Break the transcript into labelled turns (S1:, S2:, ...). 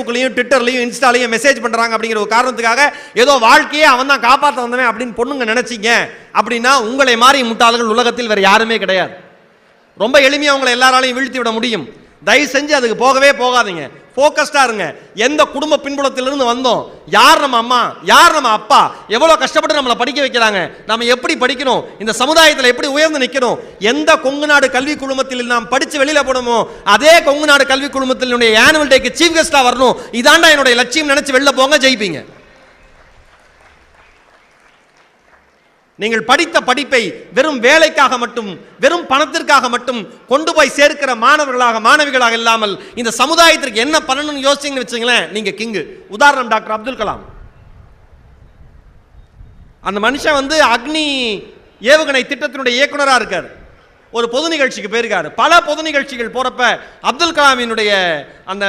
S1: ட்விட்டர்லையும் இன்ஸ்டாலையும் message பண்றாங்க அப்படிங்கிற ஒரு காரணத்துக்காக ஏதோ வாழ்க்கையே அவன் தான் காப்பாற்ற வந்தவன் அப்படின்னு பொண்ணுங்க நினைச்சீங்க அப்படின்னா உங்களை மாறி முட்டாள்கள் உலகத்தில் வேற யாருமே கிடையாது. ரொம்ப எளிமையா உங்களை எல்லாராலையும் வீழ்த்தி விட முடியும். தயவு செஞ்சு அதுக்கு போகவே போகாதீங்க. ஃபோக்கஸ்டா இருங்க. எந்த குடும்ப பின்புலத்திலிருந்து வந்தோம், யார் நம்ம அம்மா, யார் நம்ம அப்பா, எவ்வளவு கஷ்டப்பட்டு நம்மளை படிக்க வைக்கிறாங்க, நம்ம எப்படி படிக்கணும், இந்த சமுதாயத்தில் எப்படி உயர்ந்து நிற்கணும், எந்த கொங்கு நாடு கல்வி குழுமத்தில் நாம் படிச்சு வெளியில போனோமோ அதே கொங்கு நாடு கல்வி குழுமத்தினுடைய ஆனுவல் டேக்கு சீஃப் கெஸ்டா வரணும், இதாண்டா என்னுடைய லட்சியம் நினைச்சு வெளில போங்க, ஜெயிப்பீங்க. நீங்கள் படித்த படிப்பை வெறும் வேலைக்காக மட்டும், வெறும் பணத்திற்காக மட்டும் கொண்டு போய் சேர்க்கிற மாணவர்களாக மாணவிகளாக இல்லாமல் இந்த சமுதாயத்திற்கு என்ன பண்ணணும்னு யோசிச்சீங்கன்னு வச்சுங்களேன், நீங்க கிங்கு. உதாரணம் டாக்டர் அப்துல் கலாம். அந்த மனுஷன் அக்னி ஏவுகணை திட்டத்தினுடைய இயக்குனராக இருக்கார். ஒரு பொது நிகழ்ச்சிக்கு போயிருக்காரு. பல பொது நிகழ்ச்சிகள் போறப்ப அப்துல் கலாமினுடைய அந்த